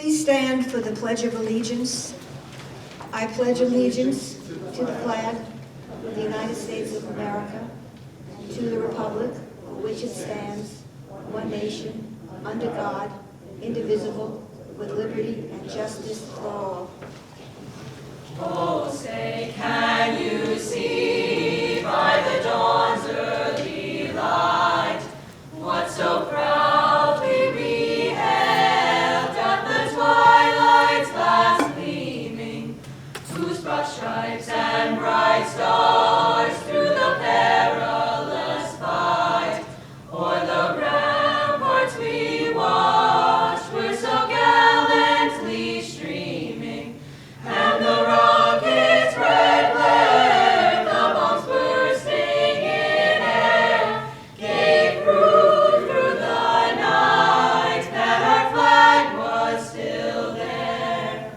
Please stand for the Pledge of Allegiance. I pledge allegiance to the flag of the United States of America, to the republic for which it stands, one nation, under God, indivisible, with liberty and justice for all. Oh, say, can you see by the dawn's early light what so proudly we hailed at the twilight's last gleaming, whose broad stripes and bright stars through the perilous fight o'er the ramparts we watched were so gallantly streaming, and the rocket's red glare, the bombs bursting in air, gave proof through the night that our flag was still there.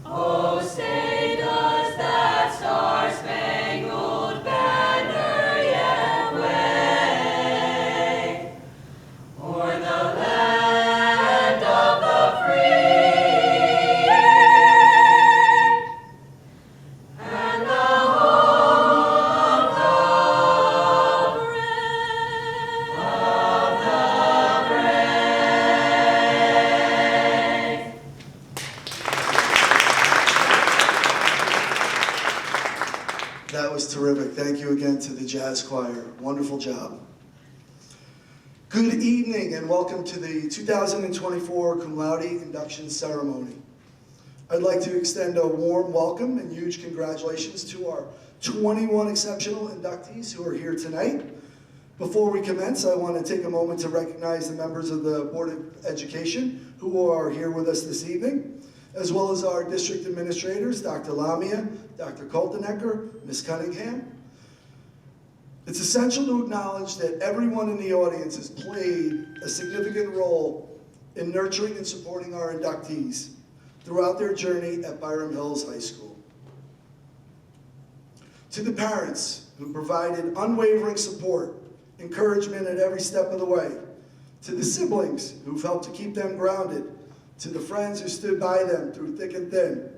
Oh, say, does that star-spangled banner yet wave o'er the land of the free and the home of the brave. That was terrific. Thank you again to the jazz choir. Wonderful job. Good evening and welcome to the 2024 Cum Laude Induction Ceremony. I'd like to extend a warm welcome and huge congratulations to our 21 exceptional inductees who are here tonight. Before we commence, I want to take a moment to recognize the members of the Board of Education who are here with us this evening, as well as our district administrators, Dr. Lamia, Dr. Koltenecker, Ms. Cunningham. It's essential to acknowledge that everyone in the audience has played a significant role in nurturing and supporting our inductees throughout their journey at Byram Hills High School. To the parents who provided unwavering support, encouragement at every step of the way, to the siblings who've helped to keep them grounded, to the friends who stood by them through thick and thin,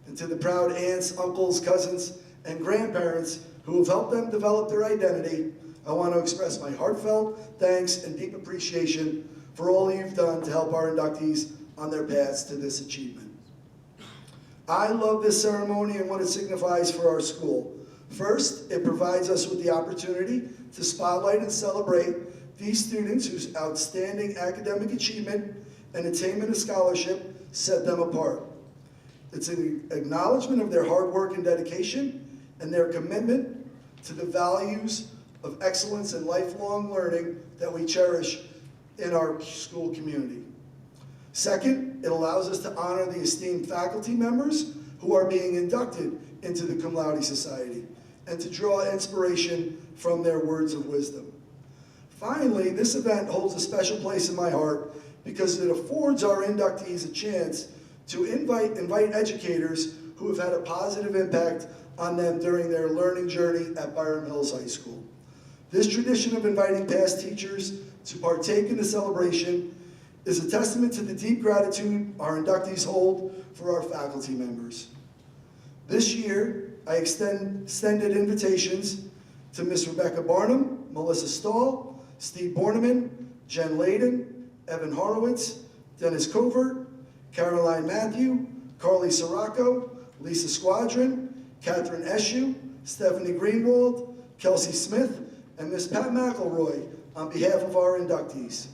and to the proud aunts, uncles, cousins, and grandparents who have helped them develop their identity, I want to express my heartfelt thanks and deep appreciation for all you've done to help our inductees on their paths to this achievement. I love this ceremony and what it signifies for our school. First, it provides us with the opportunity to spotlight and celebrate these students whose outstanding academic achievement and attainment of scholarship set them apart. It's an acknowledgement of their hard work and dedication and their commitment to the values of excellence and lifelong learning that we cherish in our school community. Second, it allows us to honor the esteemed faculty members who are being inducted into the Cum Laude Society and to draw inspiration from their words of wisdom. Finally, this event holds a special place in my heart because it affords our inductees a chance to invite educators who have had a positive impact on them during their learning journey at Byram Hills High School. This tradition of inviting past teachers to partake in the celebration is a testament to the deep gratitude our inductees hold for our faculty members. This year, I extended invitations to Ms. Rebecca Barnum, Melissa Stahl, Steve Borneman, Jen Layden, Evan Horowitz, Dennis Covert, Caroline Matthew, Carly Sirocco, Lisa Squadron, Catherine Eshu, Stephanie Greenwald, Kelsey Smith, and Ms. Pat McElroy on behalf of our inductees.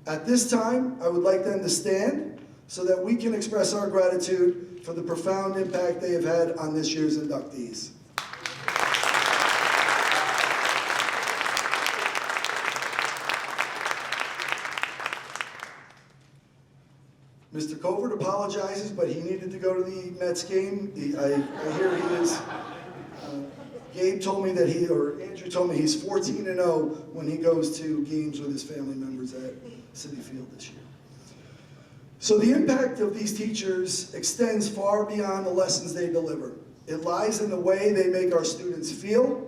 At this time, I would like them to stand so that we can express our gratitude for the profound impact they have had on this year's inductees. Mr. Covert apologizes, but he needed to go to the Mets game. I hear he is. Gabe told me that Andrew told me he's 14-0 when he goes to games with his family members at Citi Field this year. So the impact of these teachers extends far beyond the lessons they deliver. It lies in the way they make our students feel.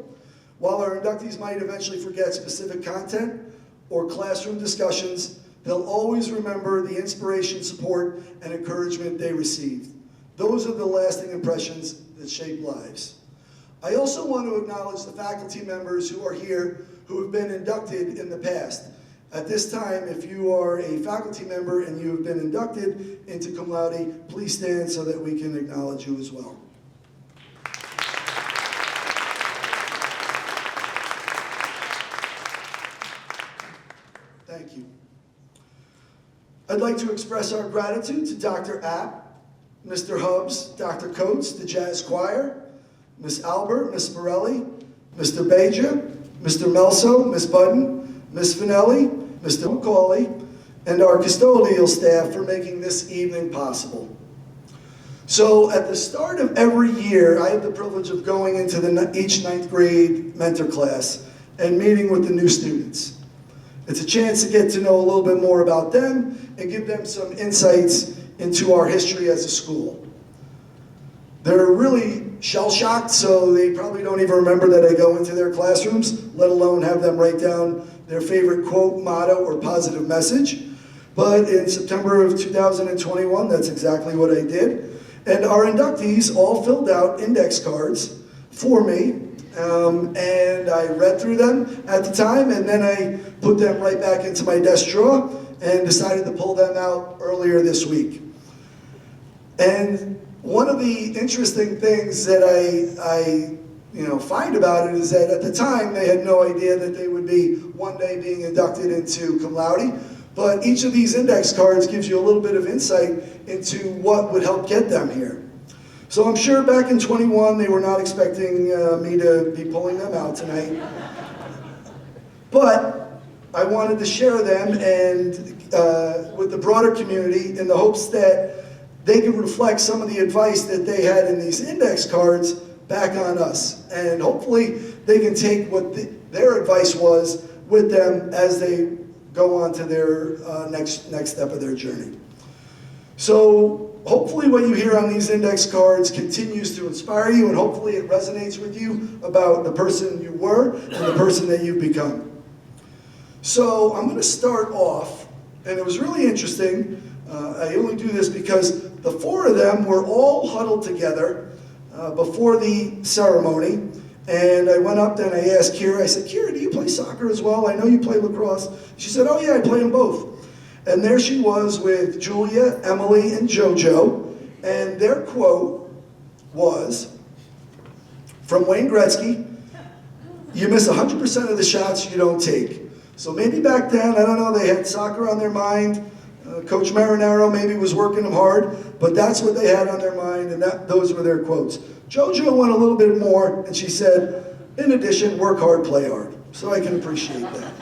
While our inductees might eventually forget specific content or classroom discussions, they'll always remember the inspiration, support, and encouragement they received. Those are the lasting impressions that shape lives. I also want to acknowledge the faculty members who are here who have been inducted in the past. At this time, if you are a faculty member and you have been inducted into cum laude, please stand so that we can acknowledge you as well. Thank you. I'd like to express our gratitude to Dr. App, Mr. Hubbs, Dr. Coates, the Jazz Choir, Miss Albert, Miss Morelli, Mr. Beja, Mr. Melso, Miss Budden, Miss Finelli, Mr. Macaulay, and our custodial staff for making this evening possible. So at the start of every year, I have the privilege of going into each ninth grade mentor class and meeting with the new students. It's a chance to get to know a little bit more about them and give them some insights into our history as a school. They're really shell-shocked, so they probably don't even remember that I go into their classrooms, let alone have them write down their favorite quote, motto, or positive message. But in September of 2021, that's exactly what I did. And our inductees all filled out index cards for me, and I read through them at the time, and then I put them right back into my desk drawer and decided to pull them out earlier this week. And one of the interesting things that I find about it is that at the time they had no idea that they would be one day being inducted into cum laude, but each of these index cards gives you a little bit of insight into what would help get them here. So I'm sure back in 21 they were not expecting me to be pulling them out tonight, but I wanted to share them and with the broader community in the hopes that they could reflect some of the advice that they had in these index cards back on us. And hopefully they can take what their advice was with them as they go on to their next step of their journey. So hopefully what you hear on these index cards continues to inspire you, and hopefully it resonates with you about the person you were and the person that you've become. So I'm going to start off, and it was really interesting. I only do this because the four of them were all huddled together before the ceremony, and I went up and I asked Kira, I said, Kira, do you play soccer as well? I know you play lacrosse. She said, oh yeah, I play them both. And there she was with Julia, Emily, and JoJo, and their quote was, from Wayne Gretzky, you miss 100% of the shots you don't take. So maybe back then, I don't know, they had soccer on their mind. Coach Marinaro maybe was working them hard, but that's what they had on their mind, and those were their quotes. JoJo went a little bit more, and she said, in addition, work hard, play hard. So I can appreciate that.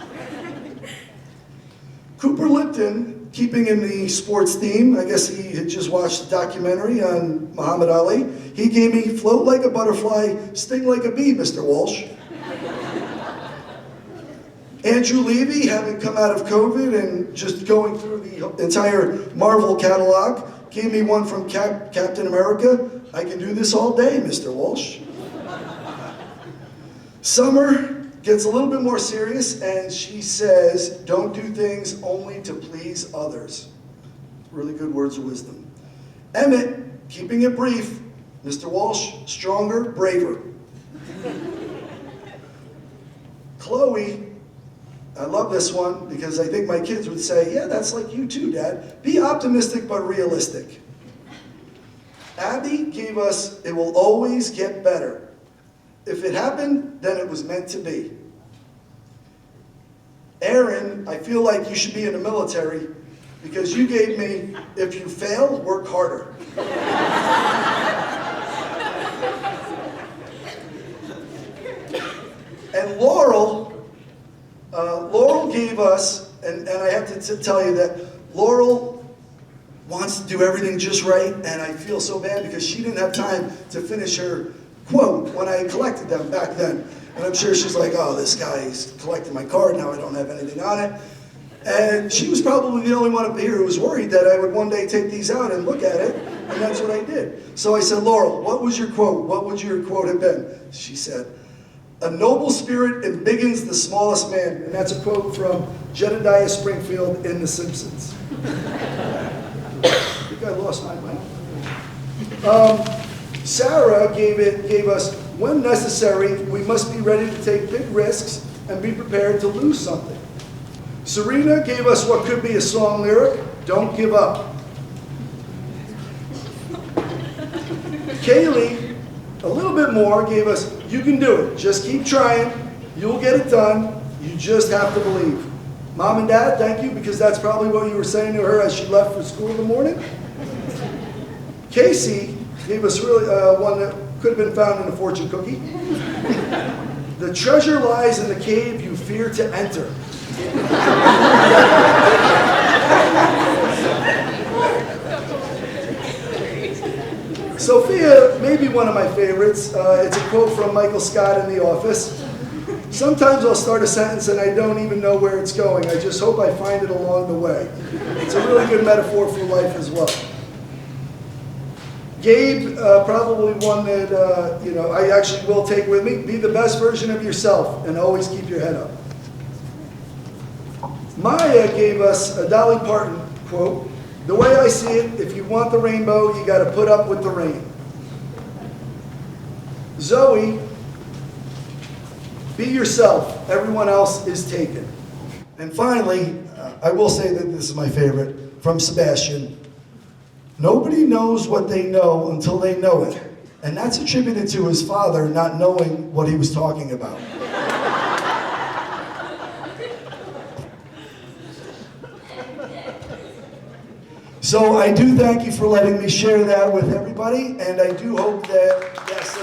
Cooper Lipton, keeping in the sports theme, I guess he had just watched a documentary on Muhammad Ali. He gave me, float like a butterfly, sting like a bee, Mr. Walsh. Andrew Levy, having come out of COVID and just going through the entire Marvel catalog, gave me one from Captain America. I can do this all day, Mr. Walsh. Summer gets a little bit more serious, and she says, don't do things only to please others. Really good words of wisdom. Emmett, keeping it brief, Mr. Walsh, stronger, braver. Chloe, I love this one because I think my kids would say, yeah, that's like you too, Dad. Be optimistic but realistic. Abby gave us, it will always get better. If it happened, then it was meant to be. Aaron, I feel like you should be in the military because you gave me, if you fail, work harder. And Laurel gave us, and I have to tell you that Laurel wants to do everything just right, and I feel so bad because she didn't have time to finish her quote when I collected them back then. And I'm sure she's like, oh, this guy's collecting my card, now I don't have anything on it. And she was probably the only one up here who was worried that I would one day take these out and look at it, and that's what I did. So I said, Laurel, what was your quote? What would your quote have been? She said, A noble spirit embiggens the smallest man. And that's a quote from Jedediah Springfield in The Simpsons. I think I lost my mic. Sarah gave us, when necessary, we must be ready to take big risks and be prepared to lose something. Serena gave us what could be a song lyric, don't give up. Kaylee, a little bit more, gave us, you can do it, just keep trying, you'll get it done, you just have to believe. Mom and Dad, thank you, because that's probably what you were saying to her as she left for school in the morning. Casey gave us really one that could have been found in a fortune cookie. The treasure lies in the cave you fear to enter. Sophia may be one of my favorites. It's a quote from Michael Scott in The Office. Sometimes I'll start a sentence and I don't even know where it's going. I just hope I find it along the way. It's a really good metaphor for life as well. Gabe, probably one that I actually will take with me. Be the best version of yourself and always keep your head up. Maya gave us a Dolly Parton quote. The way I see it, if you want the rainbow, you got to put up with the rain. Zoe, be yourself. Everyone else is taken. And finally, I will say that this is my favorite, from Sebastian. Nobody knows what they know until they know it. And that's attributed to his father not knowing what he was talking about. So I do thank you for letting me share that with everybody, and I do hope that, yes,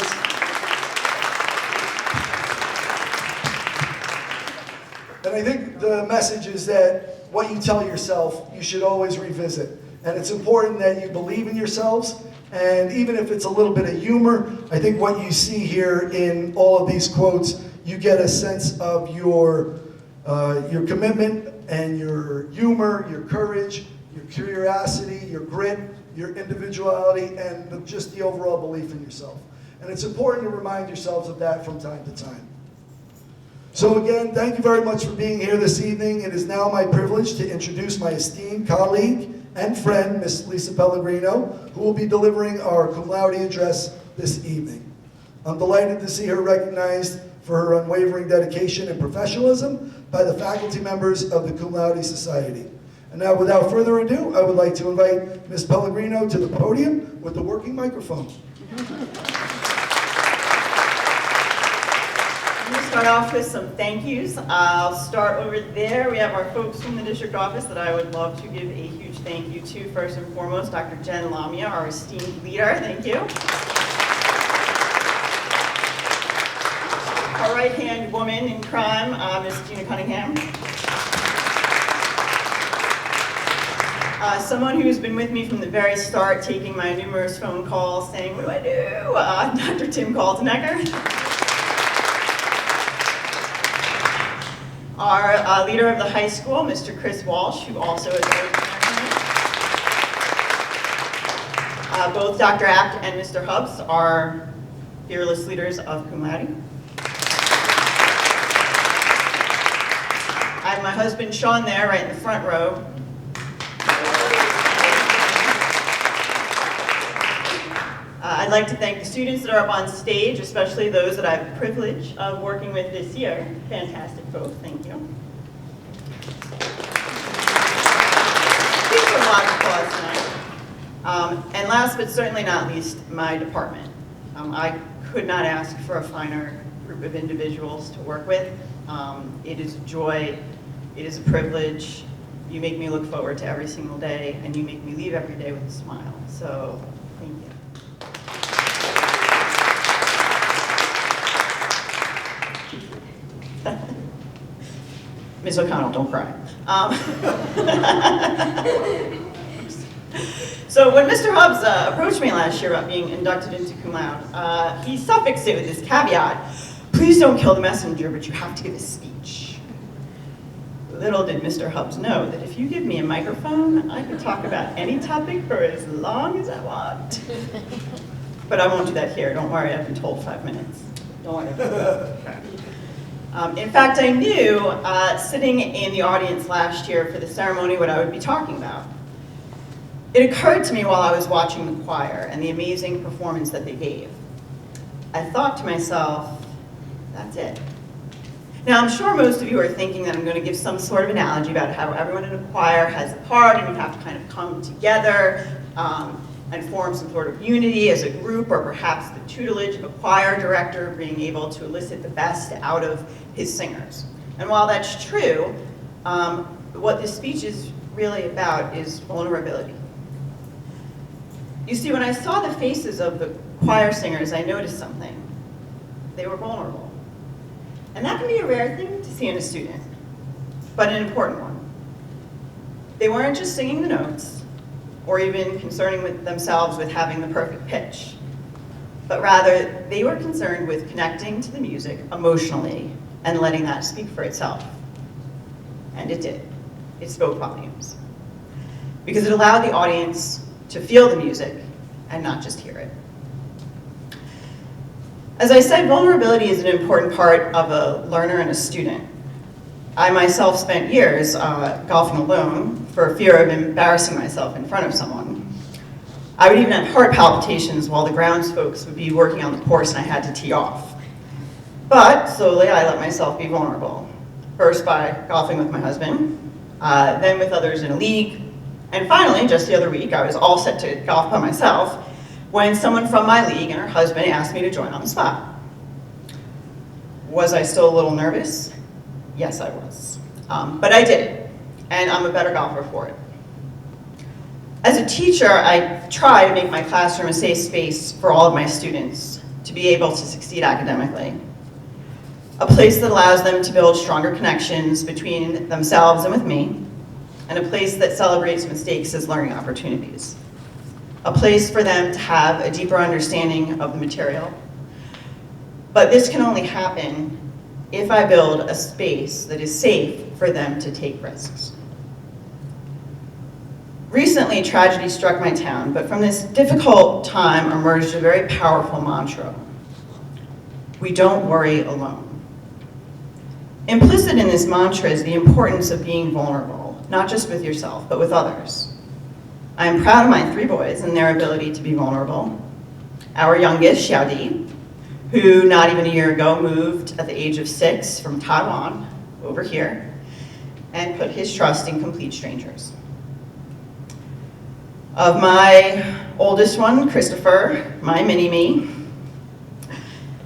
and I think the message is that what you tell yourself, you should always revisit. And it's important that you believe in yourselves, and even if it's a little bit of humor, I think what you see here in all of these quotes, you get a sense of your commitment and your humor, your courage, your curiosity, your grit, your individuality, and just the overall belief in yourself. And it's important to remind yourselves of that from time to time. So again, thank you very much for being here this evening. It is now my privilege to introduce my esteemed colleague and friend, Miss Lisa Pellegrino, who will be delivering our cum laude address this evening. I'm delighted to see her recognized for her unwavering dedication and professionalism by the faculty members of the Cum Laude Society. And now, without further ado, I would like to invite Ms. Pellegrino to the podium with the working microphone. I'm going to start off with some thank yous. I'll start over there. We have our folks from the district office that I would love to give a huge thank you to. First and foremost, Dr. Jen Lamia, our esteemed leader. Thank you. Our right-hand woman in crime, Ms. Gina Cunningham. Someone who's been with me from the very start, taking my numerous phone calls, saying, what do I do? Dr. Tim Kaltenecker. Our leader of the high school, Mr. Chris Walsh, who also is both Dr. Apt and Mr. Hubbs are fearless leaders of cum laude. I have my husband Sean there, right in the front row. I'd like to thank the students that are up on stage, especially those that I have the privilege of working with this year. Fantastic folks, thank you. Please put a lot of applause tonight. And last but certainly not least, my department. I could not ask for a finer group of individuals to work with. It is a joy, it is a privilege. You make me look forward to every single day, and you make me leave every day with a smile. So, thank you. Ms. O'Connell, don't cry. So when Mr. Hubbs approached me last year about being inducted into cum laude, he suffixed it with this caveat, please don't kill the messenger, but you have to give a speech. Little did Mr. Hubbs know that if you give me a microphone, I can talk about any topic for as long as I want. But I won't do that here, don't worry, I've been told 5 minutes. Don't worry about that. In fact, I knew sitting in the audience last year for the ceremony what I would be talking about. It occurred to me while I was watching the choir and the amazing performance that they gave. I thought to myself, that's it. Now, I'm sure most of you are thinking that I'm going to give some sort of analogy about how everyone in a choir has a part and you have to kind of come together and form some sort of unity as a group, or perhaps the tutelage of a choir director being able to elicit the best out of his singers. And while that's true, what this speech is really about is vulnerability. You see, when I saw the faces of the choir singers, I noticed something. They were vulnerable. And that can be a rare thing to see in a student, but an important one. They weren't just singing the notes, or even concerning with themselves with having the perfect pitch, but rather they were concerned with connecting to the music emotionally and letting that speak for itself. And it did. It spoke volumes. Because it allowed the audience to feel the music and not just hear it. As I said, vulnerability is an important part of a learner and a student. I myself spent years golfing alone for fear of embarrassing myself in front of someone. I would even have heart palpitations while the grounds folks would be working on the course and I had to tee off. But slowly I let myself be vulnerable. First by golfing with my husband, then with others in a league, and finally, just the other week, I was all set to golf by myself when someone from my league and her husband asked me to join on the spot. Was I still a little nervous? Yes, I was. But I did it, and I'm a better golfer for it. As a teacher, I try to make my classroom a safe space for all of my students to be able to succeed academically. A place that allows them to build stronger connections between themselves and with me, and a place that celebrates mistakes as learning opportunities. A place for them to have a deeper understanding of the material. But this can only happen if I build a space that is safe for them to take risks. Recently, tragedy struck my town, but from this difficult time emerged a very powerful mantra. We don't worry alone. Implicit in this mantra is the importance of being vulnerable, not just with yourself, but with others. I am proud of my 3 boys and their ability to be vulnerable. Our youngest, Xiaodi, who not even a year ago moved at the age of 6 from Taiwan over here and put his trust in complete strangers. Of my oldest one, Christopher, my mini-me,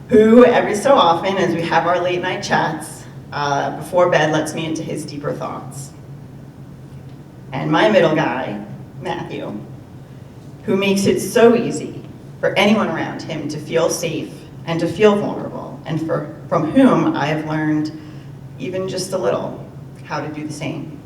who every so often, as we have our late night chats, before bed lets me into his deeper thoughts. And my middle guy, Matthew, who makes it so easy for anyone around him to feel safe and to feel vulnerable, and from whom I have learned, even just a little, how to do the same.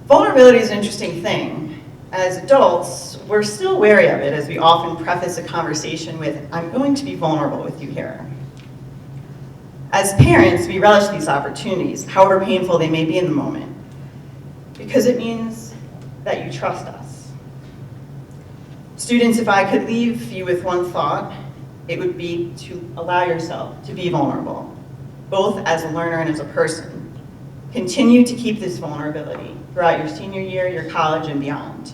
Vulnerability is an interesting thing. As adults, we're still wary of it as we often preface a conversation with, I'm going to be vulnerable with you here. As parents, we relish these opportunities, however painful they may be in the moment, because it means that you trust us. Students, if I could leave you with one thought, it would be to allow yourself to be vulnerable, both as a learner and as a person. Continue to keep this vulnerability throughout your senior year, your college, and beyond.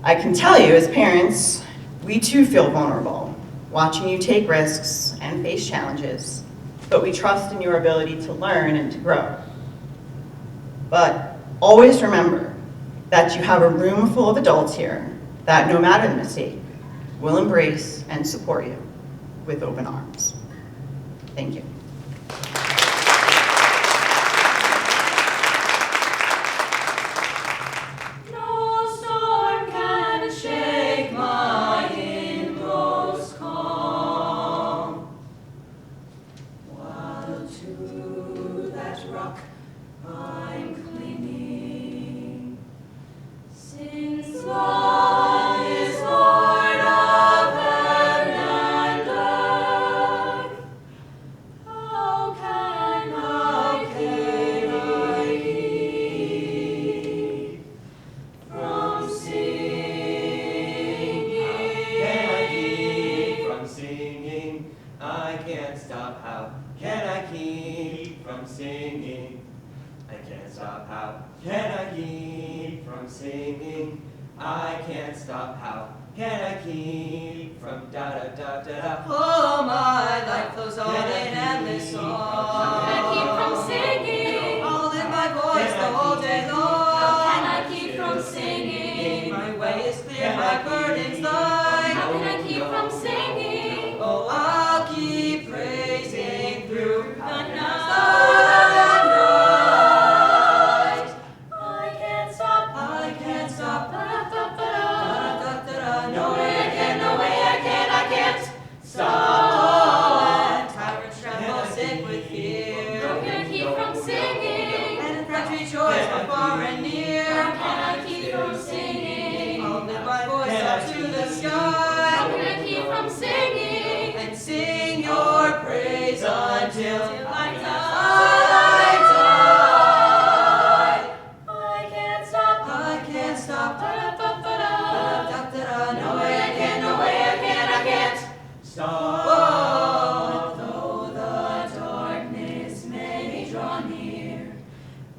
I can tell you, as parents, we too feel vulnerable, watching you take risks and face challenges, but we trust in your ability to learn and to grow. But always remember that you have a room full of adults here that, no matter the mistake, will embrace and support you with open arms. Thank you. No storm can shake my inmost calm, while to that rock I'm clinging, since God is Lord of heaven and earth. singing. I can't stop, how can I keep from singing? I can't stop, how can I keep from da-da-da-da-da? Oh, my life flows on in endless song. How can I keep from singing? I'll lift my voice the whole day long. How can I keep from singing? My way is clear, my burden's light. How can I keep from singing? Oh, I'll keep praising through the night. I can't stop. I can't stop. No way I can, no way I can, I can't stop. Tyrants tremble, sick with fear. How can I keep from singing? And friends rejoice from far and near. How can I keep from singing? I'll lift my voice up to the sky. How can I keep from singing? And sing your praise until I die. I can't stop. I can't stop. No way I can, no way I can, I can't stop. But though the darkness may draw near,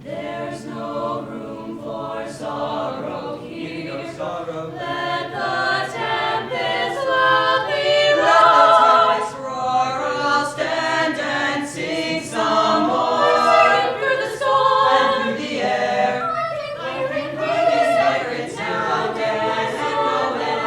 there's no room for sorrow here. No sorrow. Let the tempest loudly roar. Let the tempest roar. I'll stand and sing some more. Sing through the storm and through the air. I can hear it sound and echo when I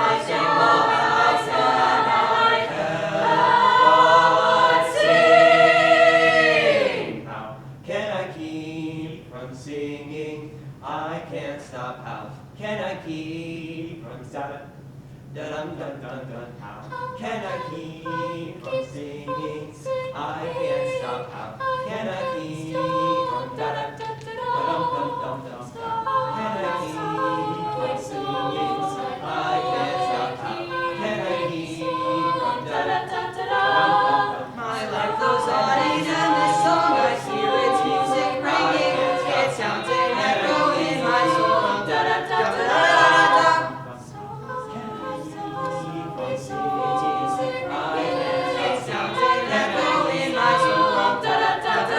sing. How can I keep from singing? I can't stop. How can I keep from da dum dum dum dum? How can I keep from singing? I can't stop. How can I keep from da dum dum dum dum? How can I keep from singing? I can't stop. How can I keep from da dum dum dum? My life goes on in endless song. I hear its music ringing. It sounds an echo in my soul. Da da da da da da. It sounds an echo in my soul. Da da da da da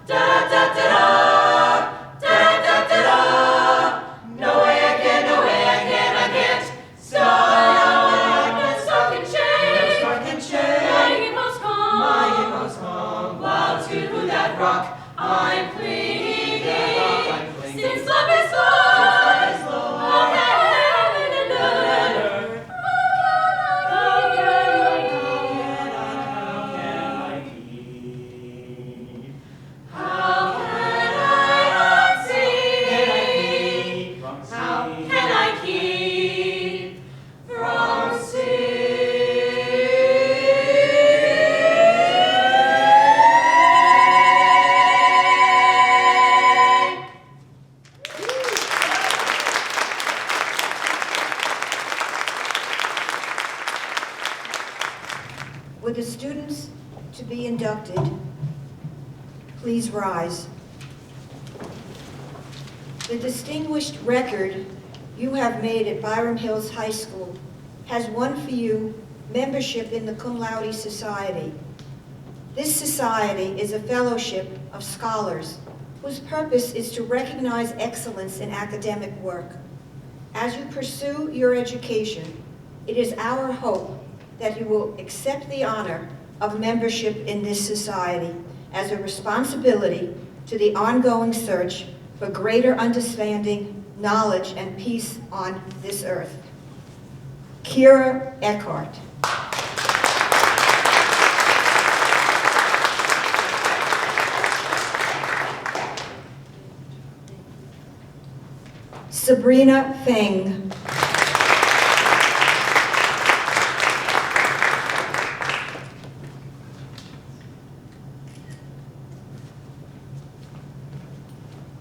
da da da da da da da. No way I can, no way I can, I can't stop. No star can change. No star can change. My inmost calm, while to that rock I'm clinging. Since love is Lord, of heaven and earth, how can I keep? How can I not sing? How can I keep from singing? Would the students to be inducted please rise? The distinguished record you have made at Byram Hills High School has won for you membership in the Cum Laude Society. This society is a fellowship of scholars whose purpose is to recognize excellence in academic work. As you pursue your education, it is our hope that you will accept the honor of membership in this society as a responsibility to the ongoing search for greater understanding, knowledge, and peace on this earth. Kira Eckhart. Sabrina Feng.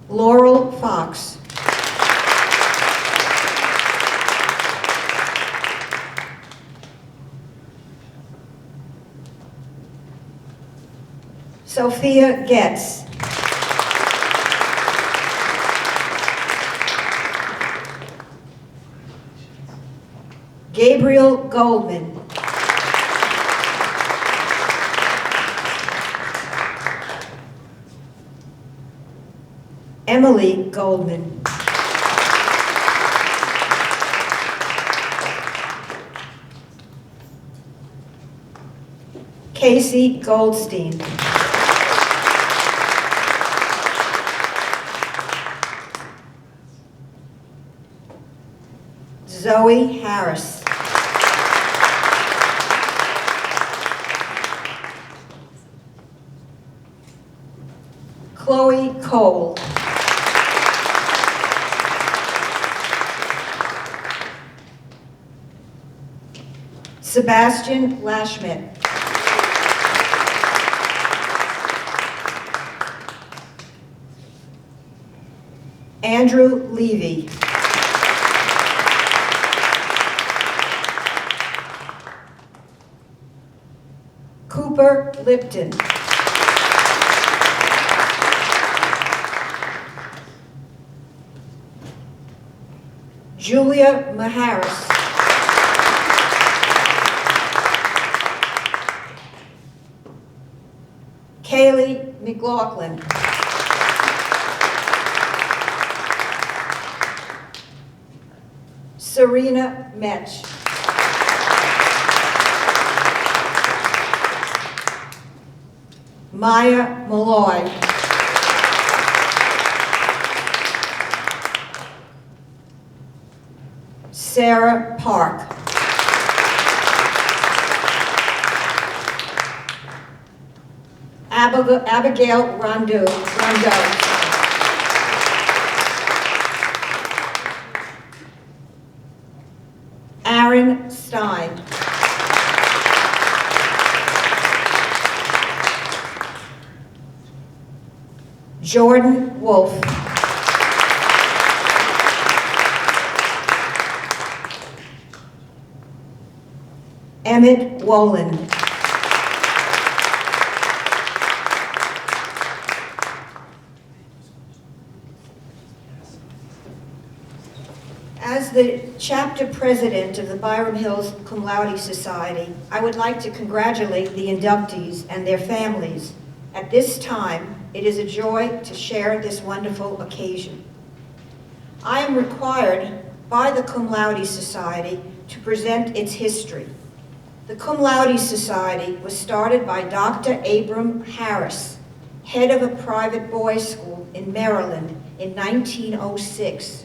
Laurel Fox. Sophia Getz. Gabriel Goldman. Emily Goldman. Casey Goldstein. Zoe Harris. Chloe Cole. Sebastian Lashmet. Andrew Levy. Cooper Lipton. Julia Maharis. Kaylee McLaughlin. Serena Metch. Maya Malloy. Sarah Park. Abigail Rondeau. Aaron Stein. Jordan Wolf. Emmett Wolin. As the chapter president of the Byram Hills Cum Laude Society, I would like to congratulate the inductees and their families. At this time, it is a joy to share this wonderful occasion. I am required by the Cum Laude Society to present its history. The Cum Laude Society was started by Dr. Byram Harris, head of a private boys' school in Maryland in 1906.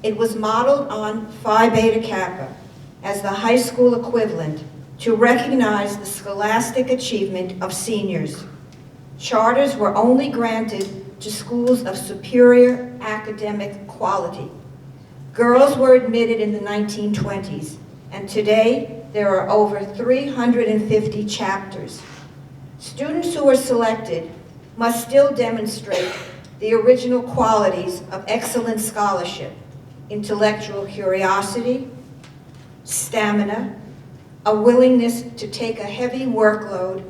It was modeled on Phi Beta Kappa as the high school equivalent to recognize the scholastic achievement of seniors. Charters were only granted to schools of superior academic quality. Girls were admitted in the 1920s, and today there are over 350 chapters. Students who are selected must still demonstrate the original qualities of excellent scholarship: intellectual curiosity, stamina, a willingness to take a heavy workload,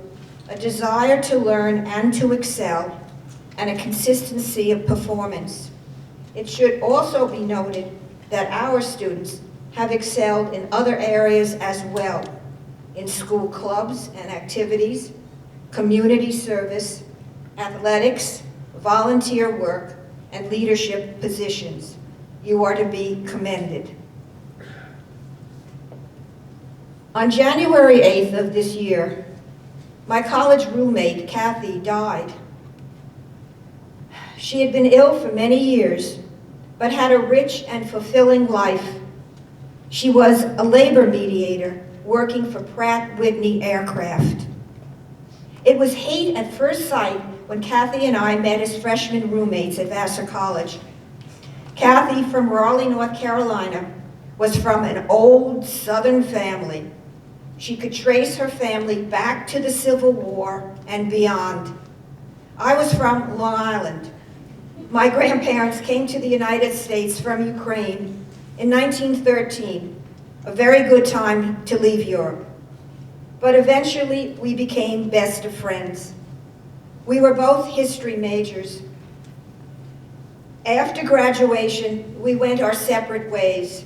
a desire to learn and to excel, and a consistency of performance. It should also be noted that our students have excelled in other areas as well, in school clubs and activities, community service, athletics, volunteer work, and leadership positions. You are to be commended. On January 8th of this year, my college roommate, Kathy, died. She had been ill for many years, but had a rich and fulfilling life. She was a labor mediator working for Pratt Whitney Aircraft. It was hate at first sight when Kathy and I met as freshman roommates at Vassar College. Kathy, from Raleigh, North Carolina, was from an old Southern family. She could trace her family back to the Civil War and beyond. I was from Long Island. My grandparents came to the United States from Ukraine in 1913, a very good time to leave Europe. But eventually, we became best of friends. We were both history majors. After graduation, we went our separate ways,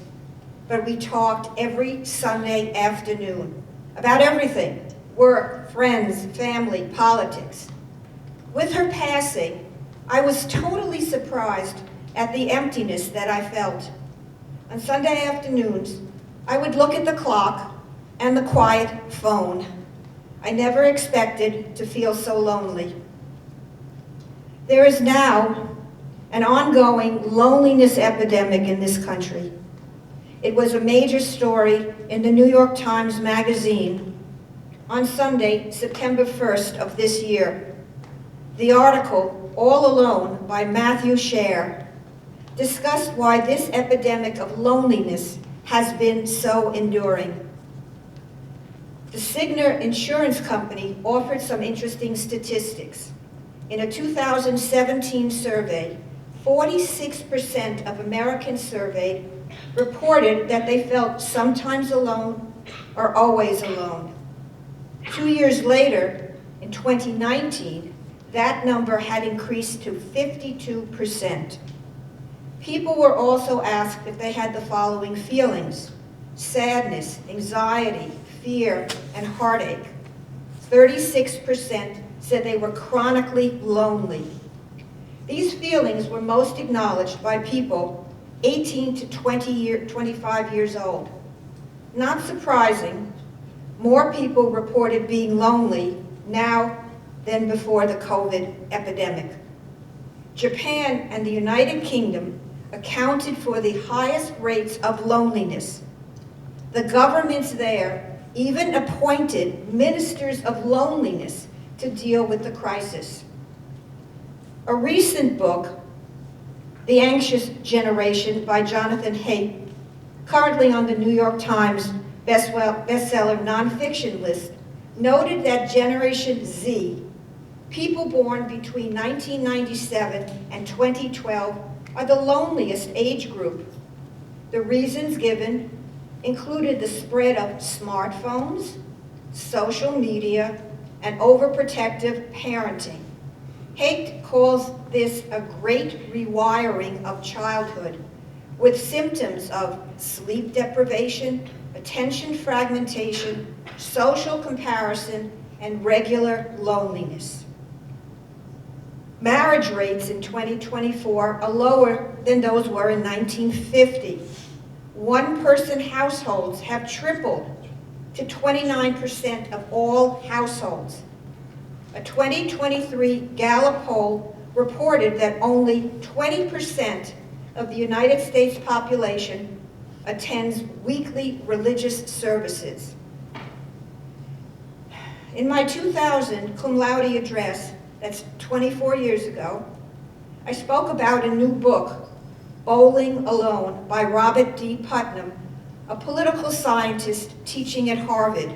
but we talked every Sunday afternoon about everything: work, friends, family, politics. With her passing, I was totally surprised at the emptiness that I felt. On Sunday afternoons, I would look at the clock and the quiet phone. I never expected to feel so lonely. There is now an ongoing loneliness epidemic in this country. It was a major story in the New York Times Magazine on Sunday, September 1st of this year. The article, All Alone by Matthew Scher, discussed why this epidemic of loneliness has been so enduring. The Cigna Insurance Company offered some interesting statistics. In a 2017 survey, 46% of Americans surveyed reported that they felt sometimes alone or always alone. 2 years later, in 2019, that number had increased to 52%. People were also asked if they had the following feelings: sadness, anxiety, fear, and heartache. 36% said they were chronically lonely. These feelings were most acknowledged by people 18 to 25 years old. Not surprising, more people reported being lonely now than before the COVID epidemic. Japan and the United Kingdom accounted for the highest rates of loneliness. The governments there even appointed ministers of loneliness to deal with the crisis. A recent book, The Anxious Generation by Jonathan Haidt, currently on the New York Times bestseller nonfiction list, noted that Generation Z, people born between 1997 and 2012, are the loneliest age group. The reasons given included the spread of smartphones, social media, and overprotective parenting. Haidt calls this a great rewiring of childhood, with symptoms of sleep deprivation, attention fragmentation, social comparison, and regular loneliness. Marriage rates in 2024 are lower than those were in 1950. One-person households have tripled to 29% of all households. A 2023 Gallup poll reported that only 20% of the United States population attends weekly religious services. In my 2000 cum laude address, that's 24 years ago, I spoke about a new book, Bowling Alone, by Robert D. Putnam, a political scientist teaching at Harvard.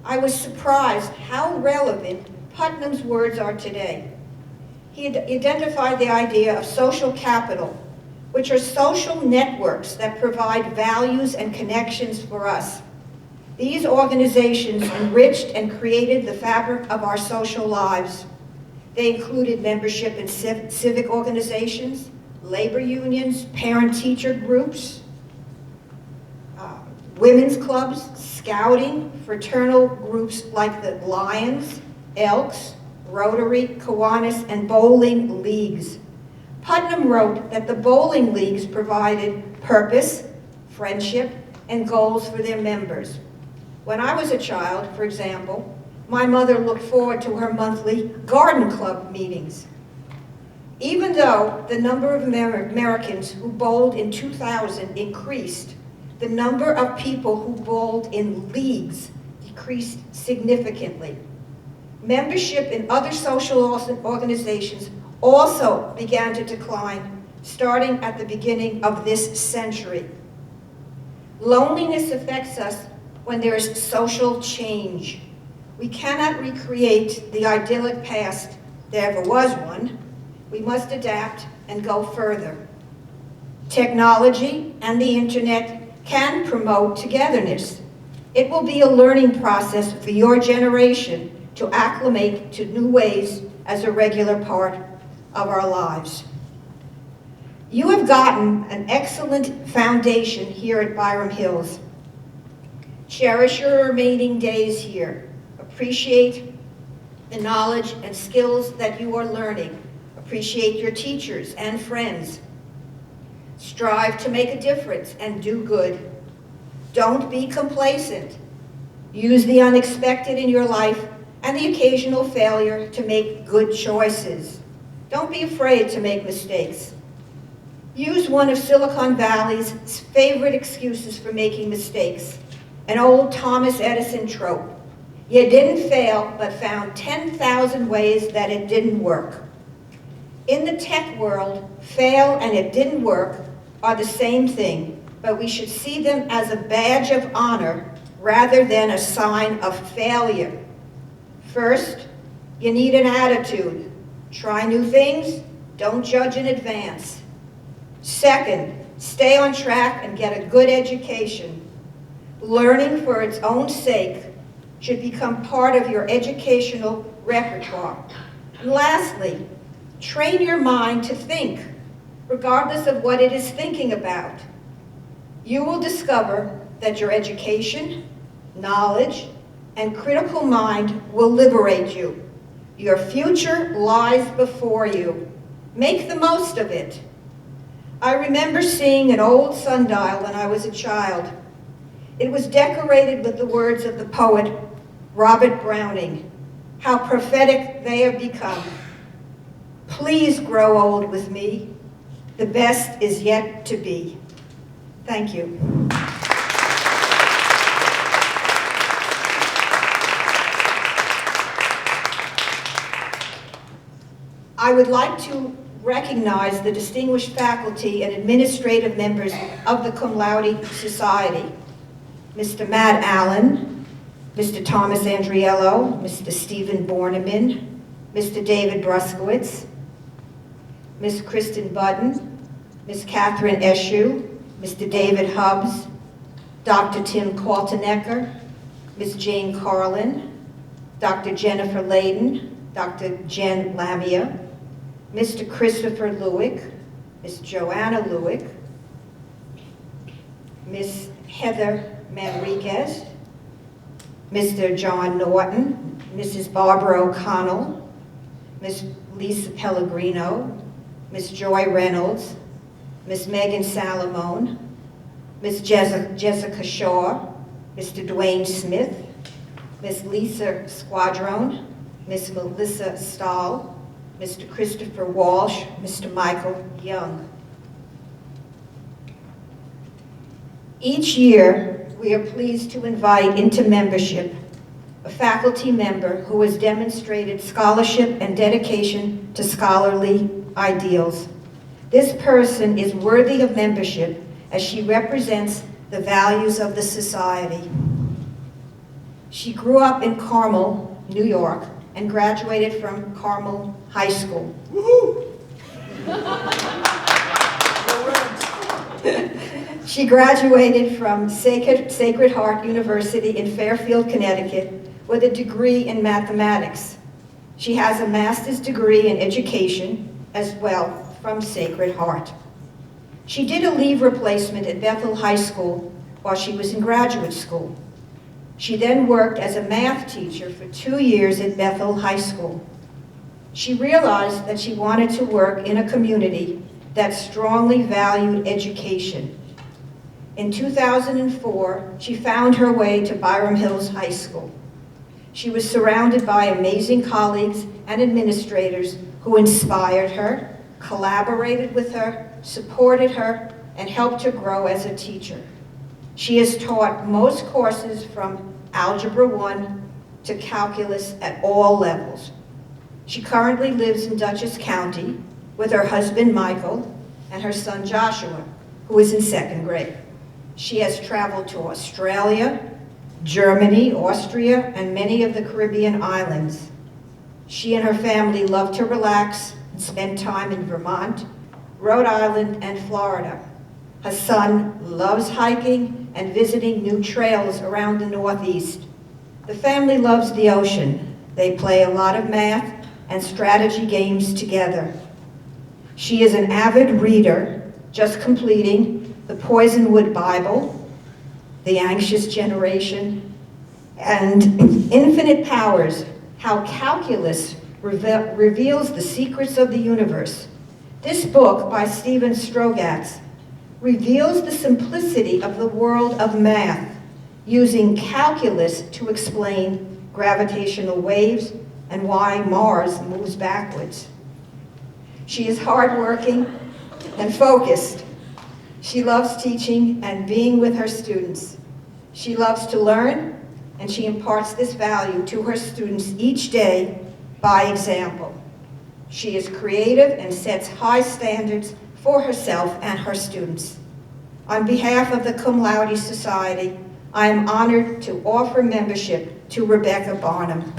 I was surprised how relevant Putnam's words are today. He had identified the idea of social capital, which are social networks that provide values and connections for us. These organizations enriched and created the fabric of our social lives. They included membership in civic organizations, labor unions, parent-teacher groups, women's clubs, scouting, fraternal groups like the Lions, Elks, Rotary, Kiwanis, and bowling leagues. Putnam wrote that the bowling leagues provided purpose, friendship, and goals for their members. When I was a child, for example, my mother looked forward to her monthly garden club meetings. Even though the number of Americans who bowled in 2000 increased, the number of people who bowled in leagues decreased significantly. Membership in other social organizations also began to decline, starting at the beginning of this century. Loneliness affects us when there is social change. We cannot recreate the idyllic past, there ever was one. We must adapt and go further. Technology and the internet can promote togetherness. It will be a learning process for your generation to acclimate to new ways as a regular part of our lives. You have gotten an excellent foundation here at Byram Hills. Cherish your remaining days here. Appreciate the knowledge and skills that you are learning. Appreciate your teachers and friends. Strive to make a difference and do good. Don't be complacent. Use the unexpected in your life and the occasional failure to make good choices. Don't be afraid to make mistakes. Use one of Silicon Valley's favorite excuses for making mistakes, an old Thomas Edison trope. You didn't fail, but found 10,000 ways that it didn't work. In the tech world, fail and it didn't work are the same thing, but we should see them as a badge of honor rather than a sign of failure. First, you need an attitude. Try new things, don't judge in advance. Second, stay on track and get a good education. Learning for its own sake should become part of your educational repertoire. And lastly, train your mind to think, regardless of what it is thinking about. You will discover that your education, knowledge, and critical mind will liberate you. Your future lies before you. Make the most of it. I remember seeing an old sundial when I was a child. It was decorated with the words of the poet Robert Browning. How prophetic they have become. Please grow old with me. The best is yet to be. Thank you. I would like to recognize the distinguished faculty and administrative members of the Cum Laude Society. Mr. Matt Allen, Mr. Thomas Andriello, Mr. Stephen Borneman, Mr. David Bruskowitz, Ms. Kristen Budden, Ms. Catherine Eshu, Mr. David Hubbs, Dr. Tim Kaltenecker, Ms. Jane Carlin, Dr. Jennifer Layden, Dr. Jen Lamia, Mr. Christopher Lewick, Ms. Joanna Lewick, Ms. Heather Manriquez, Mr. John Norton, Mrs. Barbara O'Connell, Ms. Lisa Pellegrino, Ms. Joy Reynolds, Ms. Megan Salamone, Ms. Jessica Shaw, Mr. Dwayne Smith, Ms. Lisa Squadrone, Ms. Melissa Stahl, Mr. Christopher Walsh, Mr. Michael Young. Each year, we are pleased to invite into membership a faculty member who has demonstrated scholarship and dedication to scholarly ideals. This person is worthy of membership as she represents the values of the society. She grew up in Carmel, New York, and graduated from Carmel High School. She graduated from Sacred Heart University in Fairfield, Connecticut, with a degree in mathematics. She has a master's degree in education as well from Sacred Heart. She did a leave replacement at Bethel High School while she was in graduate school. She then worked as a math teacher for 2 years at Bethel High School. She realized that she wanted to work in a community that strongly valued education. In 2004, she found her way to Byram Hills High School. She was surrounded by amazing colleagues and administrators who inspired her, collaborated with her, supported her, and helped her grow as a teacher. She has taught most courses from Algebra 1 to calculus at all levels. She currently lives in Dutchess County with her husband Michael and her son Joshua, who is in 2nd grade. She has traveled to Australia, Germany, Austria, and many of the Caribbean islands. She and her family love to relax and spend time in Vermont, Rhode Island, and Florida. Her son loves hiking and visiting new trails around the Northeast. The family loves the ocean. They play a lot of math and strategy games together. She is an avid reader, just completing the Poisonwood Bible, The Anxious Generation, and Infinite Powers, How Calculus reveals the secrets of the universe. This book by Stephen Strogatz reveals the simplicity of the world of math, using calculus to explain gravitational waves and why Mars moves backwards. She is hardworking and focused. She loves teaching and being with her students. She loves to learn, and she imparts this value to her students each day by example. She is creative and sets high standards for herself and her students. On behalf of the Cum Laude Society, I am honored to offer membership to Rebecca Barnum.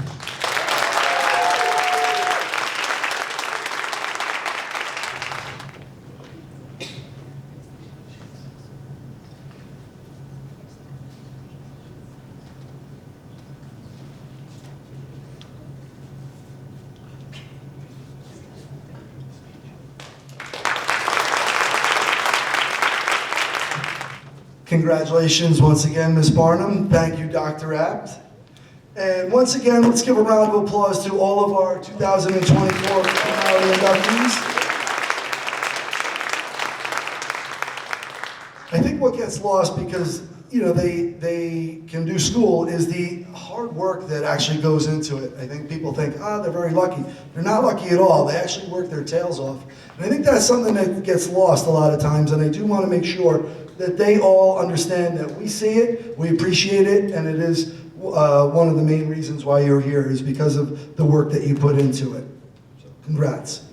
Congratulations once again, Ms. Barnum. Thank you, Dr. Abt. And once again, let's give a round of applause to all of our 2024 inductees. I think what gets lost because they can do school is the hard work that actually goes into it. I think people think, they're very lucky. They're not lucky at all. They actually work their tails off. And I think that's something that gets lost a lot of times, and I do want to make sure that they all understand that we see it, we appreciate it, and it is one of the main reasons why you're here is because of the work that you put into it. So, congrats.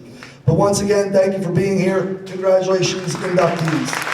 But once again, thank you for being here. Congratulations, inductees.